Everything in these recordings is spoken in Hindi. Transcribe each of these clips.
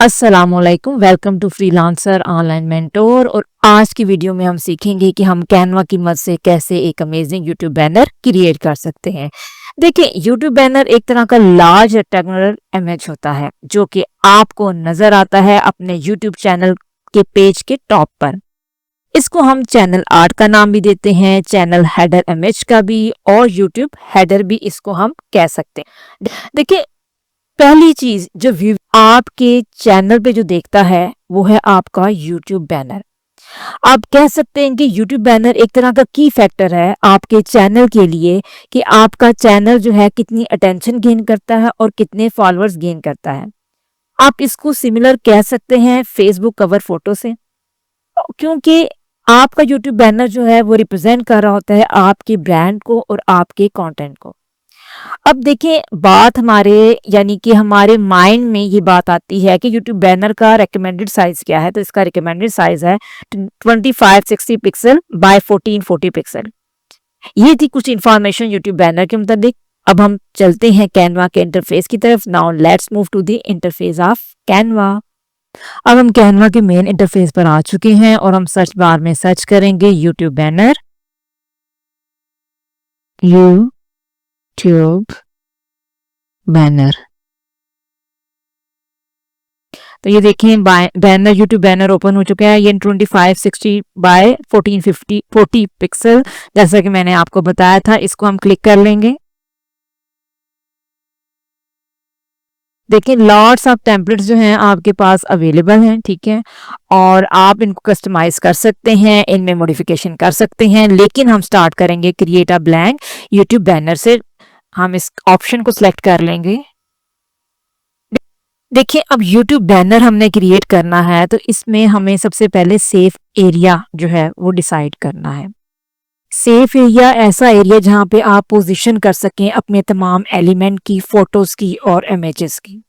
अस्सलामुअलैकुम, welcome to freelancer online mentor. और आज की वीडियो में हम सीखेंगे कि हम कैनवा की मदद से कैसे एक अमेजिंग यूट्यूब बैनर क्रिएट कर सकते हैं। देखिए, यूट्यूब बैनर एक तरह का लार्ज रेक्टेंगुलर इमेज होता है जो कि आपको नजर आता है अपने यूट्यूब चैनल के पेज के टॉप पर। इसको हम चैनल आर्ट का नाम भी देते हैं, चैनल हेडर इमेज का भी, और यूट्यूब हेडर भी इसको हम कह सकते हैं। देखिए, पहली चीज जो व्यू आपके चैनल पे जो देखता है वो है आपका यूट्यूब बैनर। आप कह सकते हैं कि यूट्यूब बैनर एक तरह का की फैक्टर है आपके चैनल के लिए कि आपका चैनल जो है कितनी अटेंशन गेन करता है और कितने फॉलोअर्स गेन करता है। आप इसको सिमिलर कह सकते हैं फेसबुक कवर फोटो से, क्योंकि आपका यूट्यूब बैनर जो है वो रिप्रेजेंट कर रहा होता है आपके ब्रांड को और आपके कंटेंट को। अब देखिए, बात हमारे यानी कि हमारे माइंड में ये बात आती है कि यूट्यूब बैनर का रिकमेंडेड साइज क्या है। तो इसका रिकमेंडेड साइज है 2560 पिक्सल बाय 1440 पिक्सल। ये थी कुछ इंफॉर्मेशन यूट्यूब बैनर के मुताबिक। अब हम चलते हैं कैनवा के इंटरफेस की तरफ। Now let's move to the interface of Canva. अब हम कैनवा के मेन इंटरफेस पर आ चुके हैं और हम सर्च बार में सर्च करेंगे यूट्यूब बैनर, यूट्यूब बैनर। तो ये देखें, बैनर यूट्यूब बैनर ओपन हो चुका है। ये 2560 बाय 1440 पिक्सल, जैसा कि मैंने आपको बताया था। इसको हम क्लिक कर लेंगे। देखिए, लॉट्स ऑफ टेम्पलेट्स जो हैं आपके पास अवेलेबल हैं, ठीक है, और आप इनको कस्टमाइज कर सकते हैं, इनमें मॉडिफिकेशन कर सकते हैं। लेकिन हम स्टार्ट करेंगे create a blank YouTube banner से। हम इस ऑप्शन को सिलेक्ट कर लेंगे। देखिए, अब YouTube बैनर हमने क्रिएट करना है तो इसमें हमें सबसे पहले सेफ एरिया जो है वो डिसाइड करना है। सेफ एरिया ऐसा एरिया जहां पे आप पोजीशन कर सकें अपने तमाम एलिमेंट की, फोटोज की और इमेजेस की।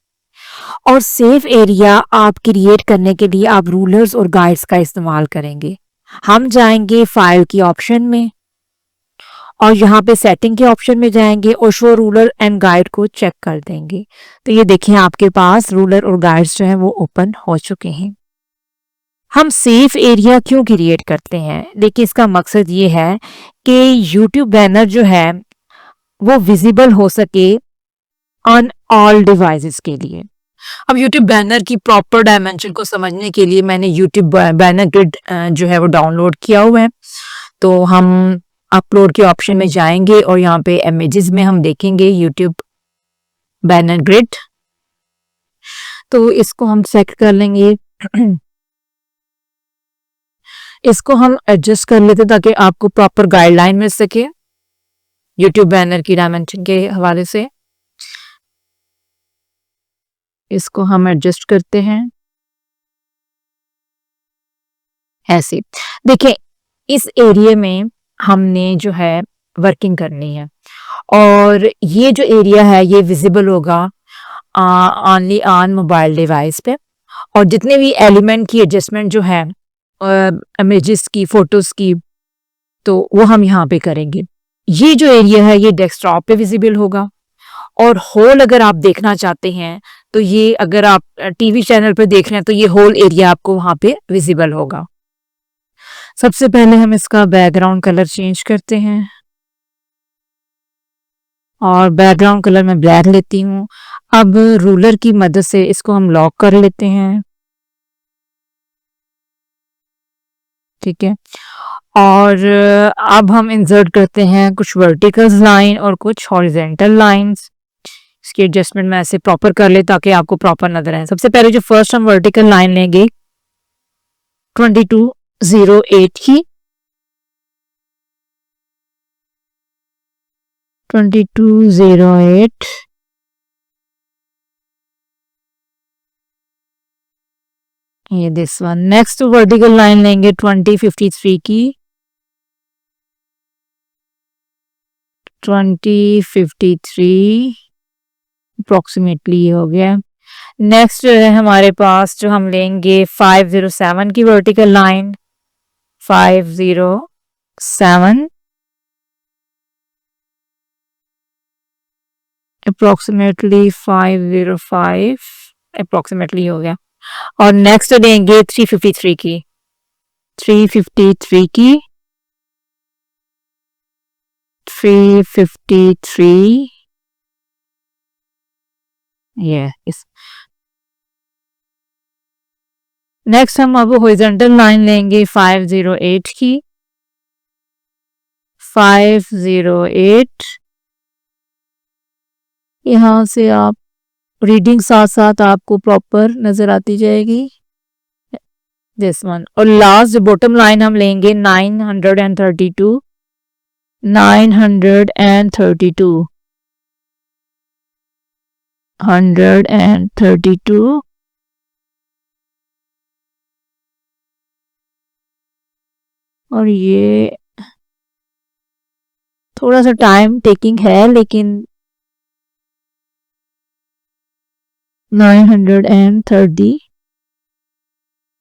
और सेफ एरिया आप क्रिएट करने के लिए आप रूलर्स और गाइड्स का इस्तेमाल करेंगे। हम जाएंगे फाइल की ऑप्शन में और यहाँ पे सेटिंग के ऑप्शन में जाएंगे और शो रूलर एंड गाइड को चेक कर देंगे। तो ये देखिए, आपके पास रूलर और गाइड्स जो है वो ओपन हो चुके हैं। हम सेफ एरिया क्यों क्रिएट करते हैं? देखिए, इसका मकसद ये है कि यूट्यूब बैनर जो है वो विजिबल हो सके ऑन ऑल डिवाइसेस के लिए। अब यूट्यूब बैनर की प्रॉपर डायमेंशन को समझने के लिए मैंने यूट्यूब बैनर ग्रिड जो है वो डाउनलोड किया हुआ है। तो हम अपलोड के ऑप्शन में जाएंगे और यहाँ पे इमेजेस में हम देखेंगे यूट्यूब बैनर ग्रिड। तो इसको हम सेलेक्ट कर लेंगे। इसको हम एडजस्ट कर लेते ताकि आपको प्रॉपर गाइडलाइन मिल सके यूट्यूब बैनर की डायमेंशन के हवाले से। इसको हम एडजस्ट करते हैं ऐसे। देखिए, इस एरिया में हमने जो है वर्किंग करनी है और ये जो एरिया है ये विजिबल होगा ओनली ऑन मोबाइल डिवाइस पे। और जितने भी एलिमेंट की एडजस्टमेंट जो है इमेजेस की, फोटोज की, तो वो हम यहाँ पे करेंगे। ये जो एरिया है ये डेस्कटॉप पे विजिबल होगा। और होल अगर आप देखना चाहते हैं तो ये, अगर आप टीवी चैनल पे देख रहे हैं तो ये होल एरिया आपको वहां पे विजिबल होगा। सबसे पहले हम इसका बैकग्राउंड कलर चेंज करते हैं और बैकग्राउंड कलर मैं ब्लैक लेती हूँ। अब रूलर की मदद से इसको हम लॉक कर लेते हैं, ठीक है। और अब हम इंसर्ट करते हैं कुछ वर्टिकल लाइन और कुछ हॉरिजेंटल लाइंस। इसकी एडजस्टमेंट मैं ऐसे प्रॉपर कर ले ताकि आपको प्रॉपर नजर आए। सबसे पहले जो फर्स्ट हम वर्टिकल लाइन लेंगे 2208 की, 2208, ये this one. Next vertical line लेंगे 2053 की, 2053 अप्रोक्सीमेटली हो गया। नेक्स्ट जो है हमारे पास, जो हम लेंगे 507 की वर्टिकल लाइन, 507 अप्रोक्सीमेटली 505 अप्रोक्सीमेटली हो गया। और नेक्स्ट लेंगे 353 की, 353 की, 353 ये इस। नेक्स्ट हम अब हॉरिजॉन्टल लाइन लेंगे 508 की, 508। यहाँ से आप रीडिंग साथ साथ आपको प्रॉपर नजर आती जाएगी, दिस वन। और लास्ट बॉटम लाइन हम लेंगे 932, 932, 132। और ये थोड़ा सा टाइम टेकिंग है, लेकिन 932,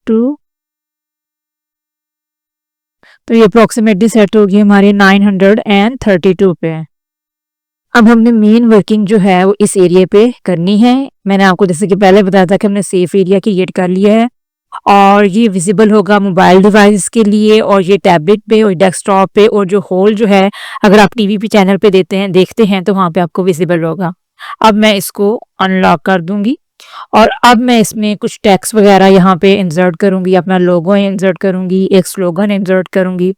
तो ये अप्रोक्सीमेटली सेट होगी हमारे 932 पे। अब हमने मेन वर्किंग जो है वो इस एरिया पे करनी है। मैंने आपको जैसे कि पहले बताया था कि हमने सेफ एरिया क्रिएट कर लिया है, और ये विजिबल होगा मोबाइल डिवाइस के लिए, और ये टैबलेट पे और डेस्कटॉप पे, और जो होल जो है अगर आप टीवी पे चैनल पे देखते हैं तो वहाँ पे आपको विजिबल होगा। अब मैं इसको अनलॉक कर दूंगी, और अब मैं इसमें कुछ टेक्स्ट वगैरह यहाँ पे इंसर्ट करूंगी, अपना लोगो इंसर्ट करूंगी, एक स्लोगन इंसर्ट करूंगी।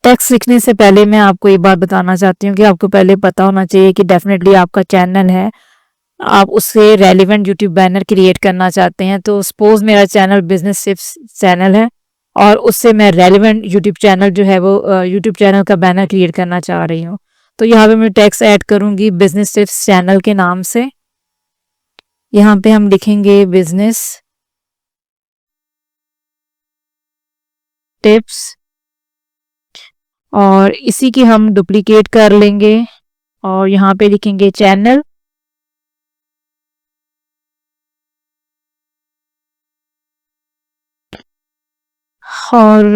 टेक्स्ट लिखने से पहले मैं आपको ये बात बताना चाहती हूँ कि आपको पहले पता होना चाहिए कि डेफिनेटली आपका चैनल है, आप उससे रेलिवेंट यूट्यूब बैनर क्रिएट करना चाहते हैं। तो सपोज मेरा चैनल बिजनेस टिप्स चैनल है, और उससे मैं रेलिवेंट यूट्यूब चैनल जो है वो यूट्यूब चैनल का बैनर क्रिएट करना चाह रही हूँ। तो यहाँ पे मैं टेक्स्ट ऐड करूंगी बिजनेस टिप्स चैनल के नाम से। यहाँ पे हम लिखेंगे बिजनेस टिप्स, और इसी की हम डुप्लीकेट कर लेंगे, और यहाँ पे लिखेंगे चैनल, और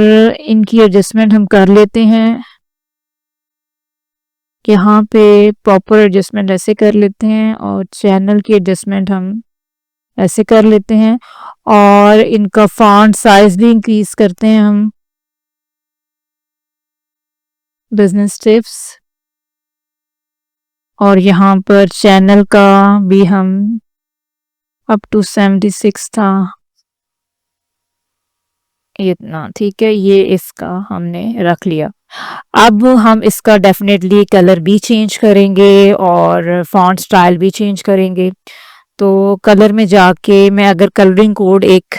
इनकी एडजस्टमेंट हम कर लेते हैं। यहाँ पे प्रॉपर एडजस्टमेंट ऐसे कर लेते हैं, और चैनल की एडजस्टमेंट हम ऐसे कर लेते हैं, और इनका फॉन्ट साइज भी इंक्रीज करते हैं हम, बिजनेस टिप्स। और यहाँ पर चैनल का भी हम अप टू 76 था, इतना ठीक है, ये इसका हमने रख लिया। अब हम इसका डेफिनेटली कलर भी चेंज करेंगे, और फॉन्ट स्टाइल भी चेंज करेंगे। तो कलर में जाके मैं, अगर कलरिंग कोड एक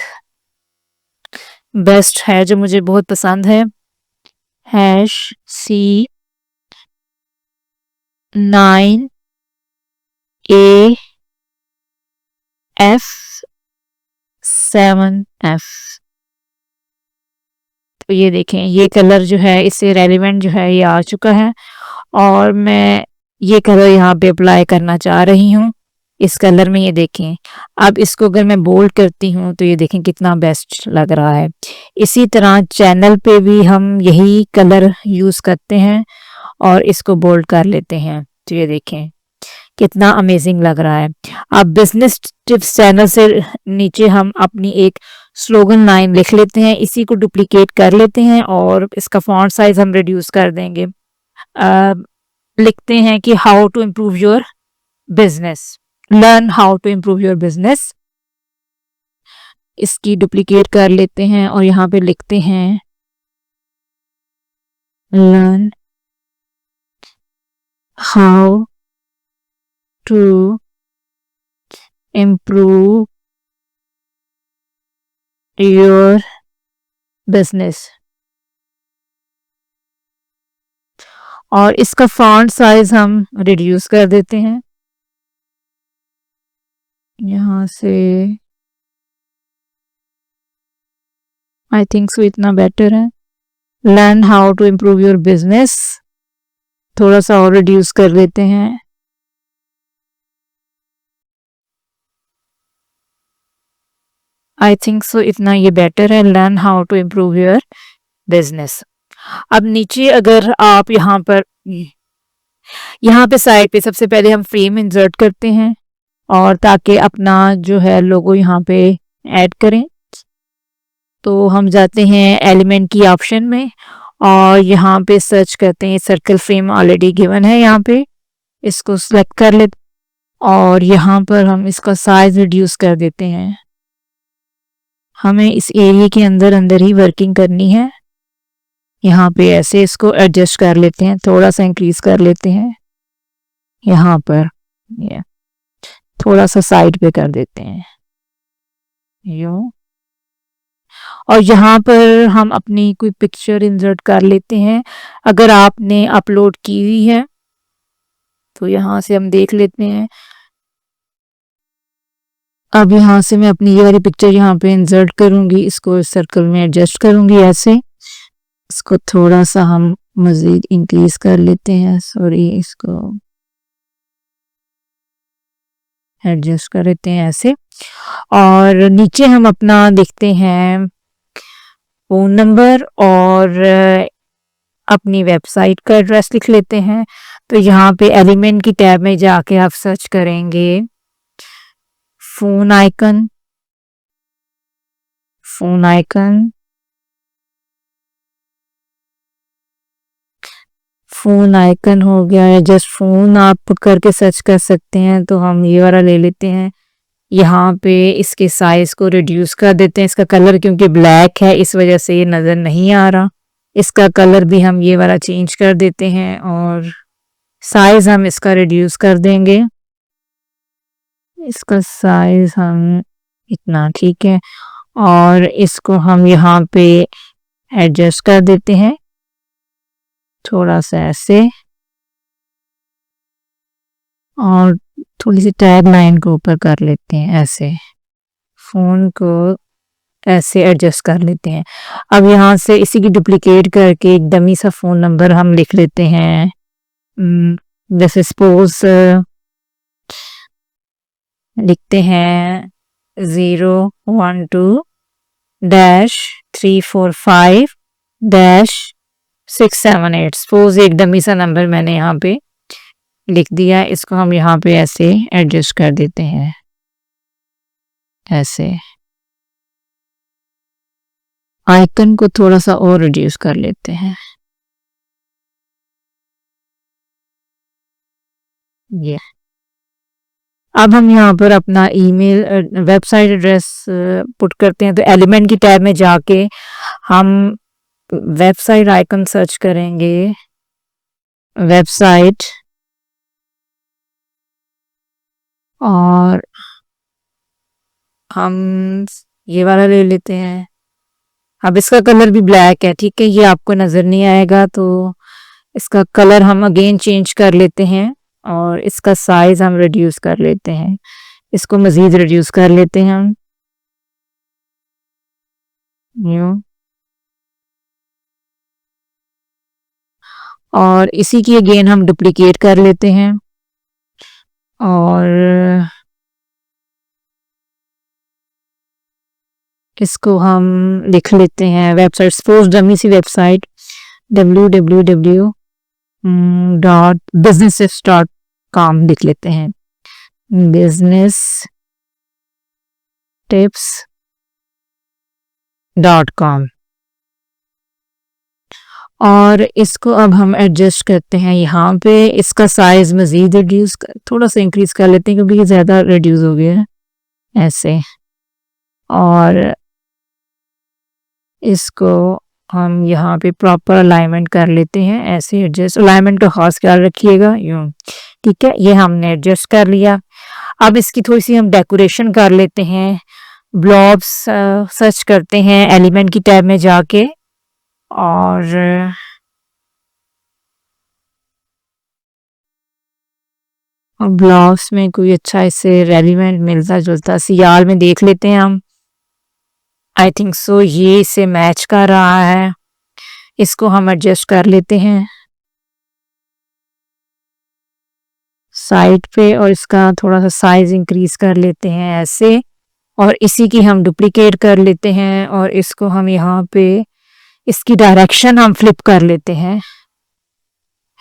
बेस्ट है जो मुझे बहुत पसंद है, #C9AF7F। तो ये देखें, ये कलर जो है इससे रेलिवेंट जो है ये आ चुका है, और मैं ये कलर यहाँ पे अप्लाई करना चाह रही हूँ इस कलर में। ये देखें, अब इसको अगर मैं बोल्ड करती हूँ तो ये देखें कितना बेस्ट लग रहा है। इसी तरह चैनल पे भी हम यही कलर यूज करते हैं, और इसको बोल्ड कर लेते हैं, तो ये देखें कितना अमेजिंग लग रहा है। अब बिजनेस टिप्स चैनल से नीचे हम अपनी एक स्लोगन लाइन लिख लेते हैं, इसी को डुप्लीकेट कर लेते हैं, और इसका फॉन्ट साइज हम रिड्यूस कर देंगे। लिखते हैं कि how to improve your business, learn how to improve your business. इसकी डुप्लीकेट कर लेते हैं, और यहाँ पे लिखते हैं learn how to improve your business. और इसका फॉन्ट साइज हम रिड्यूस कर देते हैं, यहाँ से आई थिंक सो इतना बेटर है। Learn how to improve your business थोड़ा सा और रिड्यूस कर लेते हैं, आई थिंक सो इतना ये बेटर है। Learn how to improve your business. अब नीचे अगर आप यहाँ पे साइड पे सबसे पहले हम फ्रेम इंसर्ट करते हैं, और ताकि अपना जो है लोगो यहाँ पे ऐड करें। तो हम जाते हैं एलिमेंट की ऑप्शन में और यहाँ पे सर्च करते हैं, सर्कल फ्रेम ऑलरेडी गिवन है यहाँ पे, इसको सिलेक्ट कर लेते और यहाँ पर हम इसका साइज रिड्यूस कर देते हैं। हमें इस एरिया के अंदर अंदर ही वर्किंग करनी है। यहाँ पे ऐसे इसको एडजस्ट कर लेते हैं, थोड़ा सा इंक्रीज कर लेते हैं यहाँ पर, ये थोड़ा सा साइड पे कर देते हैं यूं। और यहाँ पर हम अपनी कोई पिक्चर इंसर्ट कर लेते हैं अगर आपने अपलोड की हुई है, तो यहाँ से हम देख लेते हैं। अब यहाँ से मैं अपनी ये वाली पिक्चर यहाँ पे इंसर्ट करूंगी, इसको इस सर्कल में एडजस्ट करूंगी ऐसे। इसको थोड़ा सा हम मजीद इंक्रीज कर लेते हैं, सॉरी, इसको एडजस्ट कर लेते हैं ऐसे। और नीचे हम अपना देखते हैं फ़ोन नंबर और अपनी वेबसाइट का एड्रेस लिख लेते हैं। तो यहाँ पे एलिमेंट की टैब में जाके आप सर्च करेंगे phone icon, phone icon, phone icon हो गया, या जस्ट फ़ोन आप करके सर्च कर सकते हैं। तो हम ये वाला ले लेते हैं। यहाँ पे इसके साइज को रिड्यूस कर देते हैं, इसका कलर क्योंकि ब्लैक है इस वजह से ये नज़र नहीं आ रहा। इसका कलर भी हम ये वाला चेंज कर देते हैं और साइज हम इसका रिड्यूस कर देंगे। इसका साइज हम इतना, ठीक है। और इसको हम यहाँ पे एडजस्ट कर देते हैं थोड़ा सा ऐसे, और थोड़ी सी टैग लाइन को ऊपर कर लेते हैं ऐसे, फ़ोन को ऐसे एडजस्ट कर लेते हैं। अब यहाँ से इसी की डुप्लीकेट करके एक डमी सा फ़ोन नंबर हम लिख लेते हैं। जैसे सपोज लिखते हैं 012-345-678। सपोज एक डमी सा नंबर मैंने यहाँ पे लिख दिया, इसको हम यहाँ पे ऐसे एडजस्ट कर देते हैं ऐसे। आइकन को थोड़ा सा और रिड्यूस कर लेते हैं ये। अब हम यहाँ पर अपना ईमेल वेबसाइट एड्रेस पुट करते हैं। तो एलिमेंट की टैब में जाके हम वेबसाइट आइकन सर्च करेंगे, वेबसाइट, और हम ये वाला ले लेते हैं। अब इसका कलर भी ब्लैक है, ठीक है, ये आपको नज़र नहीं आएगा। तो इसका कलर हम अगेन चेंज कर लेते हैं और इसका साइज हम रिड्यूस कर लेते हैं, इसको मज़ीद रिड्यूस कर लेते हैं हम यूँ। और इसी की अगेन हम डुप्लीकेट कर लेते हैं और इसको हम लिख लेते हैं वेबसाइट, सपोज डमी सी वेबसाइट www.businesstips.com लिख लेते हैं, businesstips.com। और इसको अब हम एडजस्ट करते हैं यहाँ पे, इसका साइज मज़ीद रिड्यूस थोड़ा सा इंक्रीज कर लेते हैं क्योंकि ये ज़्यादा रिड्यूस हो गया है ऐसे। और इसको हम यहाँ पे प्रॉपर अलाइनमेंट कर लेते हैं ऐसे, एडजस्ट, अलाइनमेंट का खास ख्याल रखिएगा यूँ, ठीक है। ये हमने एडजस्ट कर लिया। अब इसकी थोड़ी सी हम डेकोरेशन कर लेते हैं। ब्लॉब्स सर्च करते हैं एलिमेंट की टैब में जाके और ब्लॉग्स में कोई अच्छा इससे रेलिवेंट मिलता जुलता सियाल में देख लेते हैं हम। आई थिंक सो ये इसे मैच कर रहा है, इसको हम एडजस्ट कर लेते हैं साइड पे और इसका थोड़ा सा साइज इंक्रीज कर लेते हैं ऐसे। और इसी की हम डुप्लीकेट कर लेते हैं और इसको हम यहाँ पे इसकी डायरेक्शन हम फ्लिप कर लेते हैं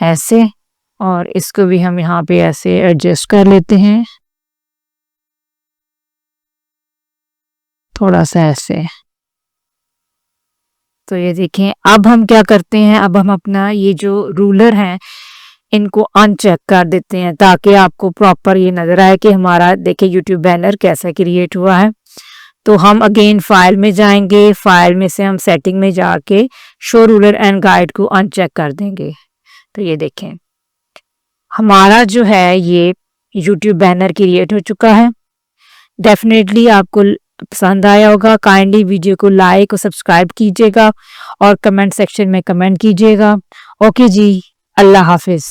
ऐसे, और इसको भी हम यहाँ पे ऐसे एडजस्ट कर लेते हैं थोड़ा सा ऐसे। तो ये देखें, अब हम क्या करते हैं, अब हम अपना ये जो रूलर है इनको अनचेक कर देते हैं ताकि आपको प्रॉपर ये नजर आए कि हमारा देखिए यूट्यूब बैनर कैसा क्रिएट हुआ है। तो हम अगेन फाइल में जाएंगे, फाइल में से हम सेटिंग में जाके शो रूलर एंड गाइड को अनचेक कर देंगे। तो ये देखें हमारा जो है ये यूट्यूब बैनर क्रिएट हो चुका है। डेफिनेटली आपको पसंद आया होगा। काइंडली वीडियो को लाइक और सब्सक्राइब कीजिएगा और कमेंट सेक्शन में कमेंट कीजिएगा। ओके जी, अल्लाह हाफिज।